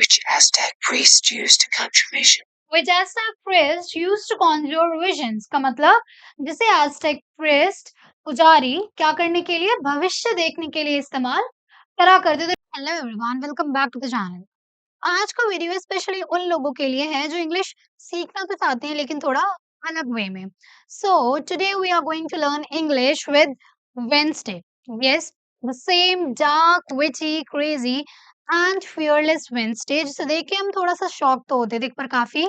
which Aztec priest used to conjure vision. Which Aztec priest used to conjure visions का मतलब जिसे Aztec priest पुजारी क्या करने के लिए भविष्य देखने के लिए इस्तेमाल करा करते थे। Hello everyone, welcome back to the channel. आज का वीडियो स्पेशली उन लोगों के लिए है जो इंग्लिश सीखना तो चाहते हैं लेकिन थोड़ा अलग वे में। So today we are going to learn English with Wednesday. Yes, the same dark witchy crazy and fearless Wednesday जिसे देख के हम थोड़ा सा शॉक तो होते थे पर काफी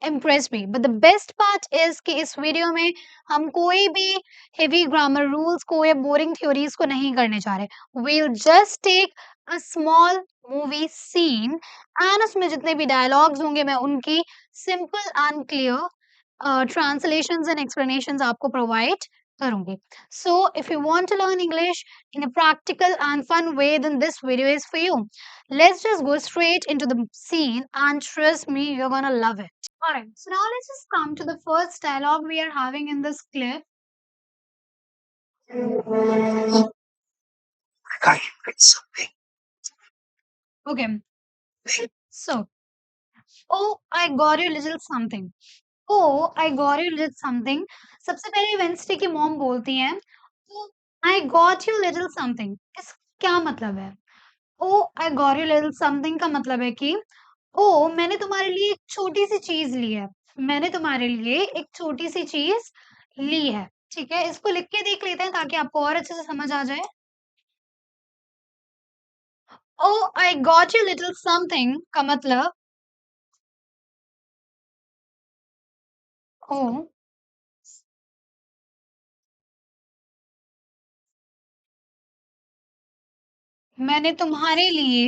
इम्प्रेस भी। But the best part is कि इस वीडियो में हम कोई भी हेवी ग्रामर रूल्स को या बोरिंग थ्योरीज को नहीं करने जा रहे। We'll just take a small movie scene and उसमें जितने भी डायलॉग्स होंगे मैं उनकी simple and clear translations and explanations आपको प्रोवाइड करूंगी। So if you want to learn English in a practical and fun way, then this video is for you. Let's just go straight into the scene and trust me, you're gonna love it. Alright, so now let's just come to the first dialogue we are having in this clip. I got you with something. Okay, so oh, I got you little something. Oh, I got you little something. सबसे पहले Wednesday की mom बोलती हैं, oh, I got you little something. इस क्या मतलब है? Oh, I got you little something का मतलब है कि ओ मैंने तुम्हारे लिए एक छोटी सी चीज ली है। मैंने तुम्हारे लिए एक छोटी सी चीज ली है। ठीक है, इसको लिख के देख लेते हैं ताकि आपको और अच्छे से समझ आ जाए। Oh I got you little something का मतलब ओ मैंने तुम्हारे लिए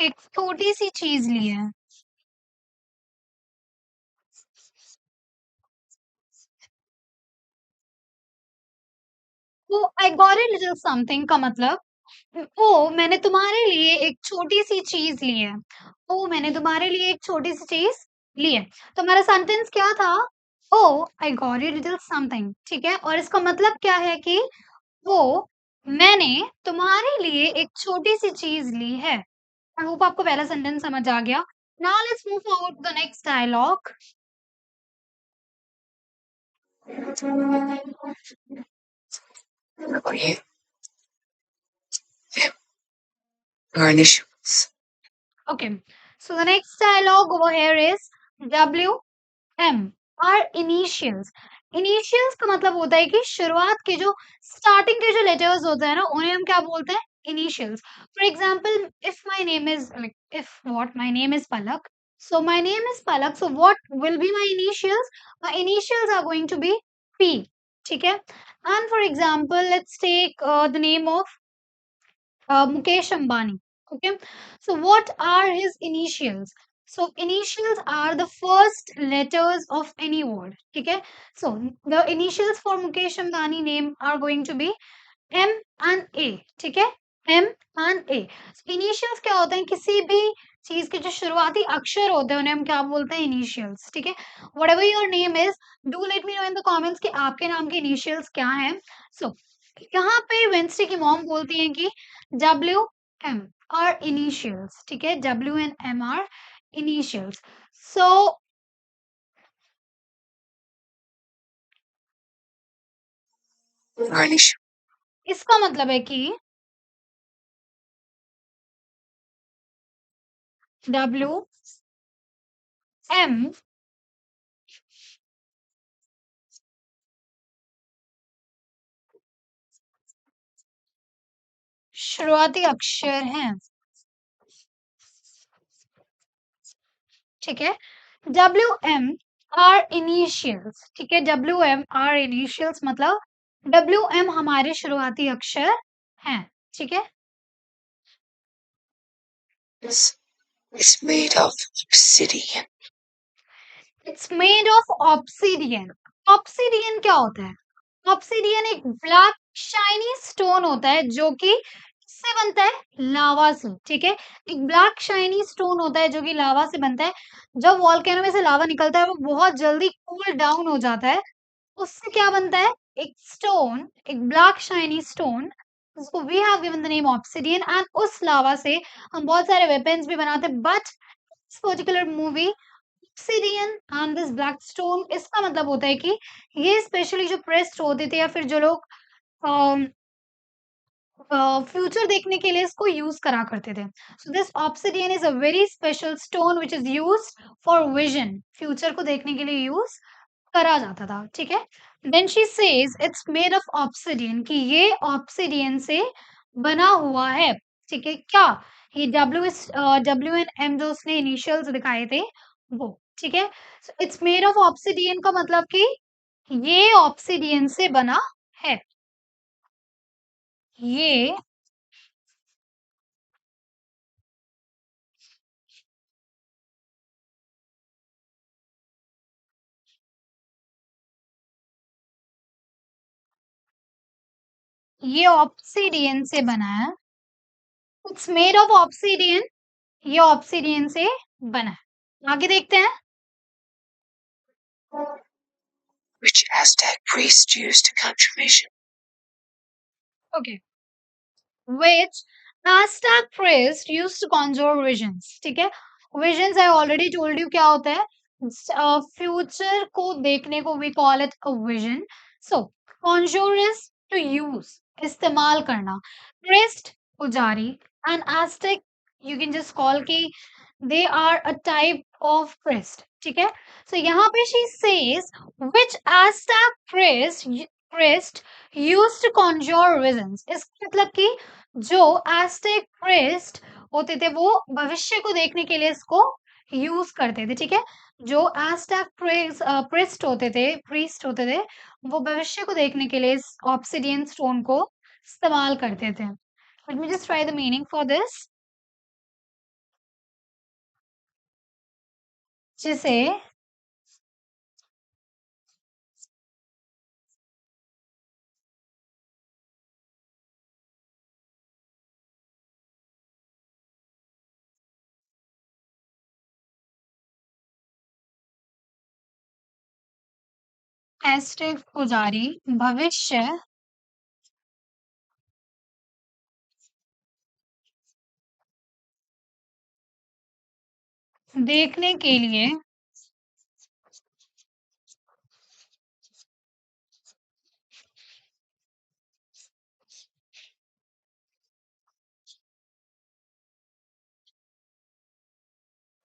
एक छोटी सी चीज ली है। Oh I got you little something का मतलब ओ मैंने तुम्हारे लिए एक छोटी सी चीज ली है। ओ मैंने तुम्हारे लिए एक छोटी सी चीज ली है। तो हमारा सेंटेंस क्या था? Oh I got you little something. ठीक है, और इसका मतलब क्या है कि वो मैंने तुम्हारे लिए एक छोटी सी चीज ली है। आई होप आपको पहला सेंटेंस समझ आ गया। Now let's move forward to the next dialogue. Oh, yeah. Our initials. Okay, so the next dialogue over here is WM, our initials. Initials का मतलब होता है कि शुरुआत के जो स्टार्टिंग के जो लेटर्स होते हैं ना उन्हें हम क्या बोलते हैं? Initials. For example, if my name is like if what my name is Palak, so my name is Palak. So what will be my initials? My initials are going to be P. ठीक है? And for example, let's take the name of Mukesh Ambani. Okay, so what are his initials? So initials are the first letters of any word. Okay, so the initials for Mukesh Ambani name are going to be M and A. ठीक है, M and A. So initials क्या होते हैं? किसी भी चीज के जो शुरुआती अक्षर होते हैं उन्हें हम क्या बोलते हैं? इनिशियल्स। ठीक है, whatever your name is, do let me know in the comments कि आपके नाम के इनिशियल्स क्या हैं। So यहाँ पे वेंसडे की मॉम बोलती हैं कि WM आर इनिशियल्स। ठीक है, WM are initials. So Our initials. इसका मतलब है कि WM शुरुआती अक्षर हैं। ठीक है, WM आर इनिशियल्स। ठीक है, WM आर इनिशियल्स मतलब WM हमारे शुरुआती अक्षर हैं। ठीक है, It's made of obsidian. It's made of obsidian. Obsidian क्या होता है? ऑब्सिडियन एक ब्लैक शाइनी स्टोन होता है जो कि किससे बनता है? लावा से। ठीक है, एक ब्लैक शाइनी स्टोन होता है जो कि लावा से बनता है। जब वॉल्केनो में से लावा निकलता है वो बहुत जल्दी कूल डाउन हो जाता है उससे क्या बनता है? एक स्टोन, एक ब्लैक शाइनी स्टोन, उसको we have given the name obsidian, and उस लावा से हम बहुत सारे वेपन्स भी बनाते हैं, but this particular movie obsidian and this black stone, इसका मतलब होता है कि ये स्पेशली जो प्रेस्ड होते थे या फिर जो लोग फ्यूचर देखने के लिए इसको यूज करा करते थे। So this obsidian is a very special stone which is used for vision, future को देखने के लिए यूज करा जाता था, ठीक है। Then she says it's made of obsidian, कि ये ऑब्सिडियन से बना हुआ है, ठीक है। क्या ये डब्ल्यू एंड एम जो उसने इनिशियल्स दिखाए थे वो, ठीक है। इट्स मेड ऑफ ऑब्सिडियन का मतलब कि ये ऑब्सिडियन से बना है, ये ऑब्सिडियन से बना है। इट्स मेड ऑफ ऑब्सिडियन, ये ऑब्सिडियन से बना है। आगे देखते हैं। which Aztec priests used to confirmation. Okay, which Aztec priest used to conjure visions, ठीक है। Visions I already told you क्या होता है, फ्यूचर को देखने को we call it a vision. So conjure is to use, इस्तेमाल करना। priest पुजारी, and Aztec you can just call कि they are a type of priest, ठीक है। so यहाँ पे she says which Aztec priest used to conjure visions, इसका मतलब कि जो Aztec priest होते थे वो भविष्य को देखने के लिए इसको यूज करते थे, ठीक है। जो Aztec priest होते थे वो भविष्य को देखने के लिए इस ऑब्सिडियन स्टोन को इस्तेमाल करते थे। Let me just try the meaning for this. जिसे एस्टेक पुजारी भविष्य देखने के लिए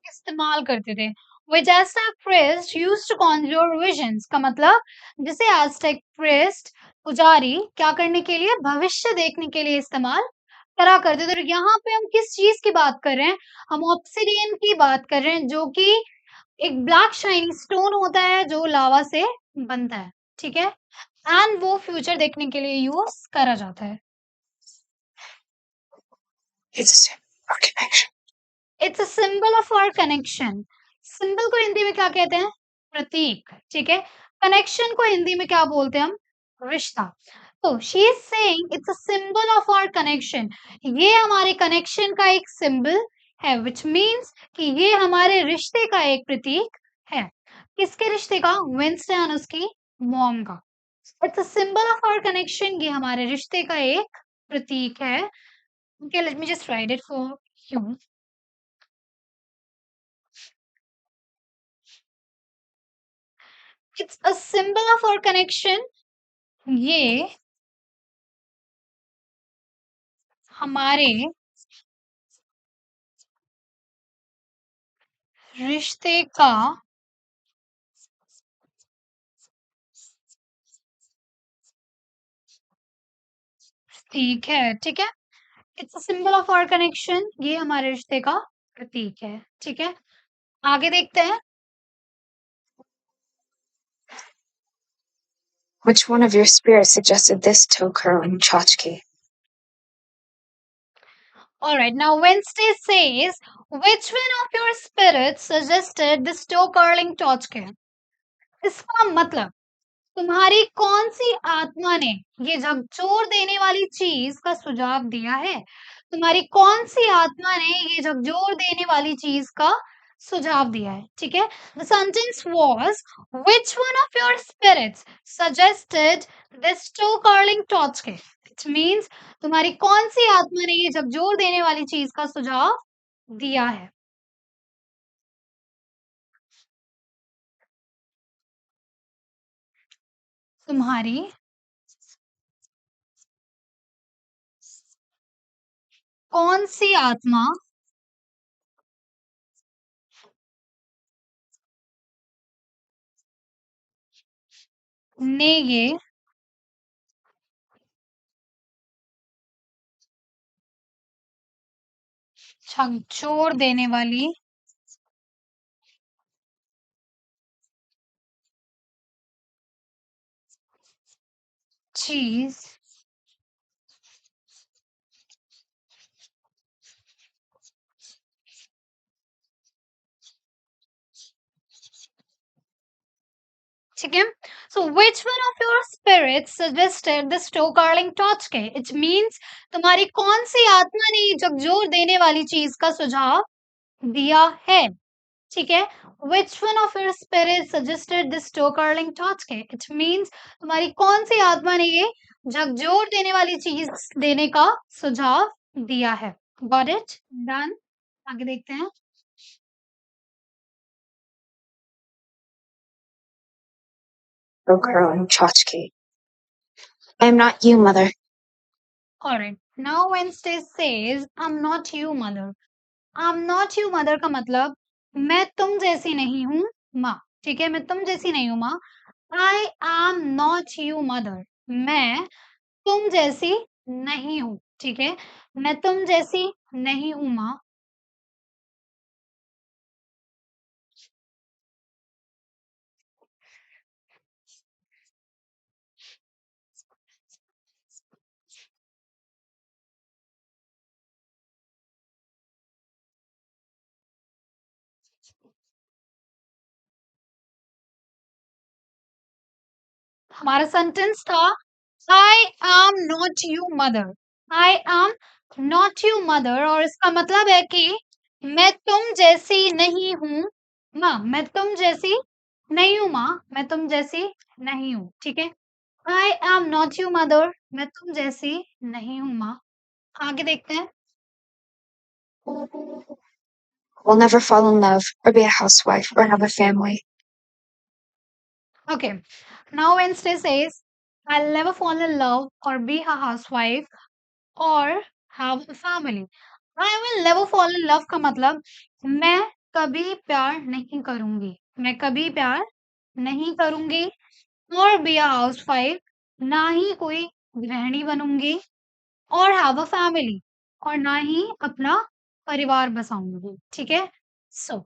इस्तेमाल करते थे। Which Aztec priest used to conjure visions, का मतलब जिसे Aztec priest पुजारी क्या करने के लिए, भविष्य देखने के लिए इस्तेमाल करा करते थे। यहाँ पे हम किस चीज की बात कर रहे हैं, हम ऑब्सिडियन की बात कर रहे हैं, जो कि एक ब्लैक शाइनिंग स्टोन होता है जो लावा से बनता है, ठीक है। एंड वो फ्यूचर देखने के लिए यूज करा जाता है। It's our connection. It's a symbol of our connection, symbol को हिंदी में क्या कहते हैं, प्रतीक, ठीक है। कनेक्शन को हिंदी में क्या बोलते हैं हम, रिश्ता। तो she is saying it's a symbol of our connection, ये हमारे कनेक्शन का एक सिंबल है, विच मीन्स कि ये हमारे रिश्ते का एक प्रतीक है। किसके रिश्ते का, वेंसडे और उसकी मॉम का। It's a symbol of our connection, ये हमारे रिश्ते का एक प्रतीक है। Okay, let me just write it for you. It's a symbol of our connection, ये हमारे रिश्ते का प्रतीक है, ठीक है। It's a symbol of our connection, ये हमारे रिश्ते का प्रतीक है, ठीक है। आगे देखते हैं। Which one of your spirits suggested this to occur in Chachki? All right, now Wednesday says, which one of your spirits suggested this toe curling torchke? इसका मतलब तुम्हारी कौन सी आत्मा ने ये झकझोर देने वाली चीज का सुझाव दिया है, तुम्हारी कौन सी आत्मा ने ये झकझोर देने वाली चीज का सुझाव दिया है, ठीक है। The sentence was which one of your spirits suggested this to curling torch के। इट मींस तुम्हारी कौन सी आत्मा ने ये झकझोर देने वाली चीज का सुझाव दिया है। तुम्हारी कौन सी आत्मा ने ये झकझोर देने वाली चीज ठीक है। So which one of your spirits suggested this to curling torch के। इट मींस तुम्हारी कौन सी आत्मा ने ये झकझोर देने वाली चीज का सुझाव दिया है, ठीक है। Which one of your spirit suggested this to curling torch के। इट मींस तुम्हारी कौन सी आत्मा ने ये झकझोर देने वाली चीज देने का सुझाव दिया है। Got it, done. आगे देखते हैं। Oh, girl, I'm tchotchke. I am not you, mother. Alright, now Wednesday says I'm not you mother. I'm not you mother का मतलब मैं तुम जैसी नहीं हूँ माँ, ठीक है। मैं तुम जैसी नहीं हूँ माँ। I am not you mother. मैं तुम जैसी नहीं हूँ, ठीक है। मैं तुम जैसी नहीं हूँ माँ। हमारा सेंटेंस था I am not you mother. I am not you mother और इसका मतलब है कि मैं तुम जैसी नहीं हूँ माँ। मैं तुम जैसी नहीं हूँ माँ। मैं तुम जैसी नहीं हूँ, ठीक है। I am not you mother. मैं तुम जैसी नहीं हूँ माँ। आगे देखते हैं। Will never fall in love or be a housewife or have a family. Okay. Now Wednesday says I'll never fall in love or be a housewife or have a family. I will never fall in love का मतलब मैं कभी प्यार नहीं करूंगी। मैं कभी प्यार नहीं करूंगी। और बी अ हाउसवाइफ, ना ही कोई गृहिणी बनूंगी। और हैव अ फैमिली, और ना ही अपना परिवार बसाऊंगी, ठीक है। So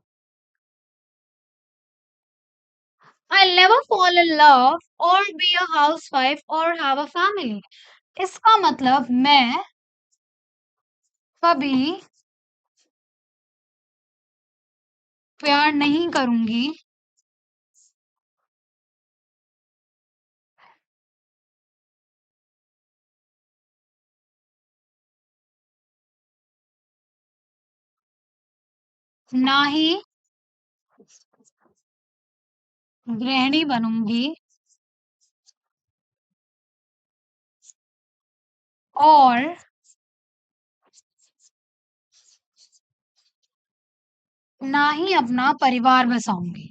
I never fall in love or be a housewife or have a family. इसका मतलब मैं कभी प्यार नहीं करूंगी। ना ही गृहिणी बनूंगी। और ना ही अपना परिवार बसाऊंगी,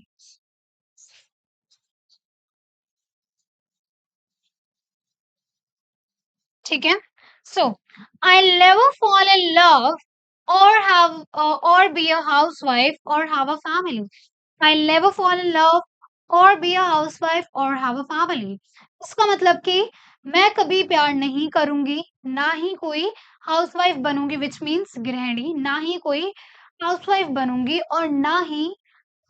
ठीक है। So I never fall in love or have or be a housewife or have a family. I never fall in love or be a housewife or have a family. इसका मतलब कि मैं कभी प्यार नहीं करूंगी, ना ही कोई हाउसवाइफ बनूंगी, विच मीन्स गृहिणी। ना ही कोई हाउसवाइफ बनूंगी और ना ही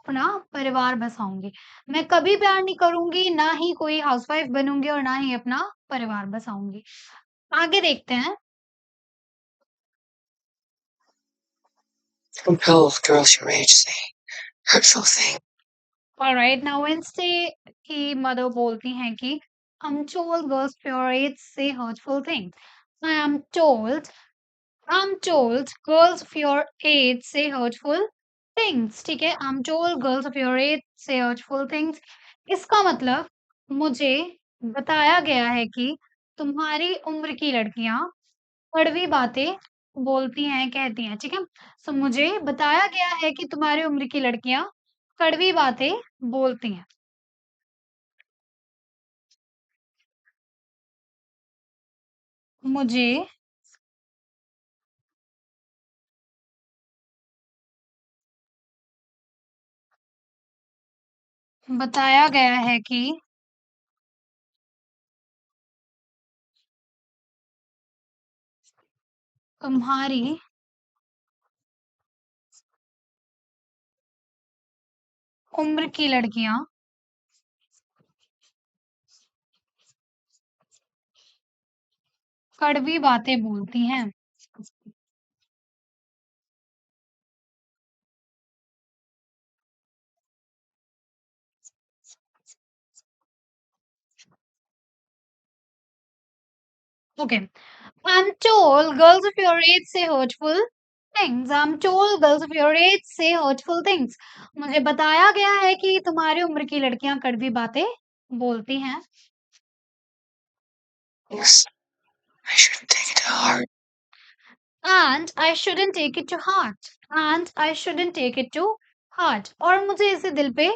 अपना परिवार बसाऊंगी। मैं कभी प्यार नहीं करूंगी, ना ही कोई हाउसवाइफ बनूंगी और ना ही अपना परिवार बसाऊंगी। आगे देखते हैं। Compelled girls your age say hurtful thing. Alright, now Wednesday की मदर बोलती हैं कि I'm told girls your age say hurtful things. I'm told girls of your age say hurtful things, ठीक है। I am told girls of your age से hurtful things. इसका मतलब मुझे बताया गया है कि तुम्हारी उम्र की लड़कियां कड़वी बातें बोलती हैं, कहती हैं, ठीक है। सो मुझे बताया गया है कि तुम्हारी उम्र की लड़कियां कड़वी बातें बोलती हैं। मुझे बताया गया है कि तुम्हारी उम्र की लड़कियां कड़वी बातें बोलती हैं। Okay. I'm told girls of your age say hurtful things. I'm told girls of your age say hurtful things. मुझे बताया गया है कि तुम्हारी उम्र की लड़कियां कड़वी बातें बोलती हैं। Yes, I shouldn't take it to heart. And I shouldn't take it to heart. And I shouldn't take it to heart. और मुझे इसे दिल पे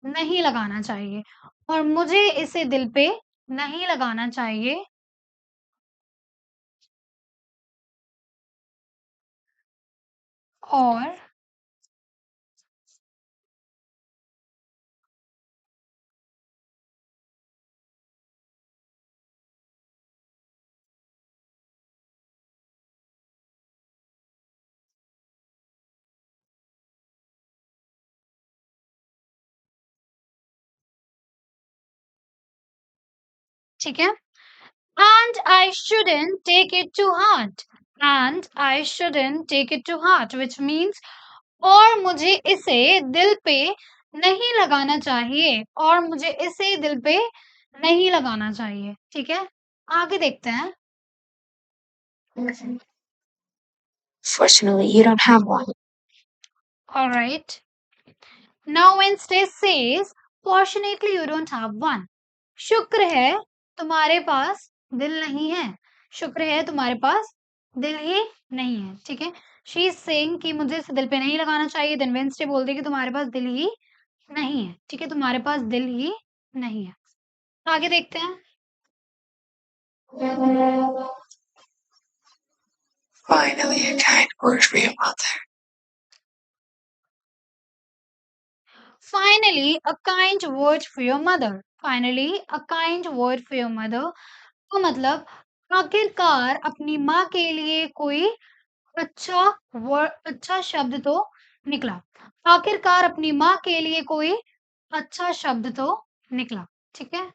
नहीं लगाना चाहिए। और मुझे इसे दिल पे नहीं लगाना चाहिए। और ठीक है। And I shouldn't take it to heart. And I shouldn't take it to heart, which means और मुझे इसे दिल पे नहीं लगाना चाहिए। और मुझे इसे दिल पे नहीं लगाना चाहिए, ठीक है। आगे देखते हैं। Fortunately, you don't have one. All right. Now Wednesday says, fortunately you don't have one. शुक्र है तुम्हारे पास दिल नहीं है। शुक्र है तुम्हारे पास दिल ही नहीं है, ठीक है। शी इज सेइंग कि मुझे इसे दिल पे नहीं लगाना चाहिए। देन वेंसडे बोलती है कि तुम्हारे पास दिल ही नहीं है, ठीक है। तुम्हारे पास दिल ही नहीं है। आगे देखते हैं। Finally, a kind word for your mother. Finally, a kind word for your mother. Finally, a kind word for your mother. तो मतलब आखिरकार अपनी माँ के लिए कोई अच्छा अच्छा शब्द तो निकला। आखिरकार अपनी माँ के लिए कोई अच्छा शब्द तो निकला, ठीक है।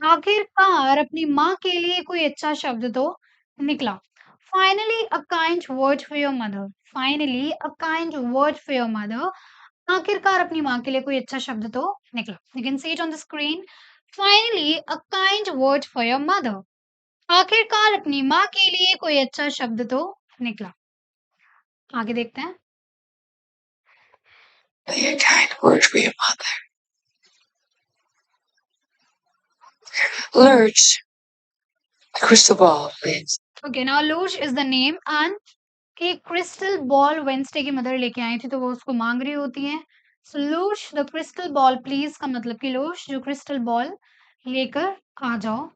आखिरकार अपनी माँ के लिए कोई अच्छा शब्द तो निकला। Finally a kind word for your mother. Finally a kind word for your mother. आखिरकार अपनी माँ के लिए कोई अच्छा शब्द तो निकला। You can see it on the screen. Finally a kind word for your mother. आखिरकार अपनी माँ के लिए कोई अच्छा शब्द तो निकला। आगे देखते हैं। Be a kind word for your mother. Lurch. The crystal ball, please. Okay, now Lush is the name and एक क्रिस्टल बॉल वेंसडे की मदर लेके आई थी, तो वो उसको मांग रही होती है। सो लूश द क्रिस्टल बॉल प्लीज का मतलब कि लूश जो क्रिस्टल बॉल लेकर आ जाओ।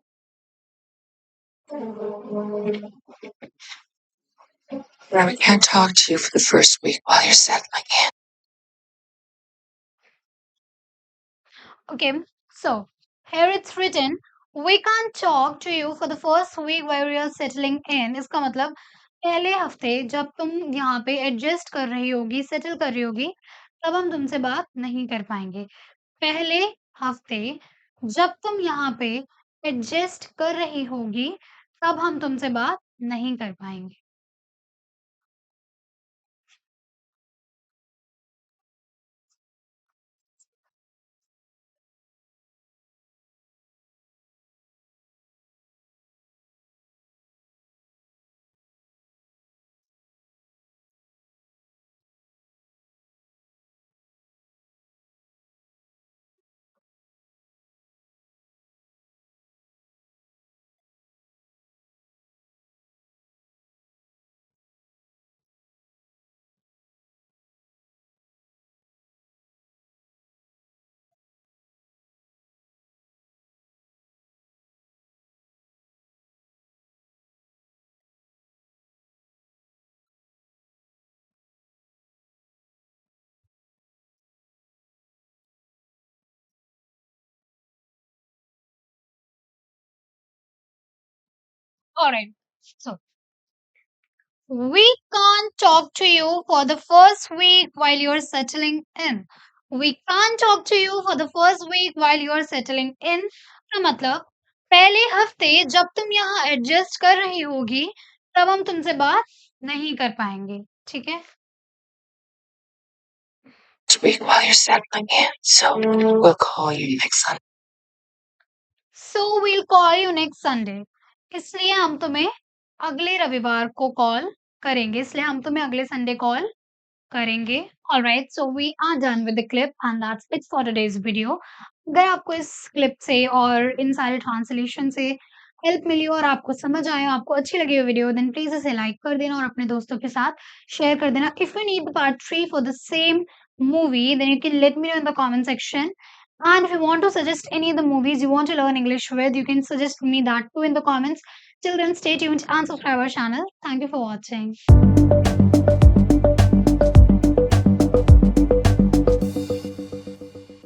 I can't talk to you for the first week while you're settling in. Okay, so here it's written, we can't talk to you for the first week while you're settling in. इसका मतलब पहले हफ्ते जब तुम यहाँ पे adjust कर रही होगी, सेटल कर रही होगी, तब हम तुमसे बात नहीं कर पाएंगे। पहले हफ्ते जब तुम यहाँ पे एडजस्ट कर रही होगी, तब हम तुमसे बात नहीं कर पाएंगे। Alright, so we can't talk to you for the first week while you're settling in. We can't talk to you for the first week while you're settling in का मतलब पहले हफ्ते जब तुम यहाँ एडजस्ट कर रही होगी तब हम तुमसे बात नहीं कर पाएंगे, ठीक है? This week while you're settling in, so we'll call you next Sunday. So we'll call you next Sunday. इसलिए हम तुम्हें अगले रविवार को कॉल करेंगे, इसलिए हम तुम्हें अगले संडे कॉल करेंगे। Alright, so we are done with the clip and that's it for today's video. अगर आपको इस क्लिप से और इन सारे ट्रांसलेशन से हेल्प मिली और आपको समझ आया, आपको अच्छी लगी वो वीडियो, देन प्लीज इसे लाइक कर देना और अपने दोस्तों के साथ शेयर कर देना। If you need part 3 for the same movie, then you can let me know in the comment section. And if you want to suggest any of the movies you want to learn English with, you can suggest me that too in the comments. Till then, stay tuned and subscribe our channel. Thank you for watching.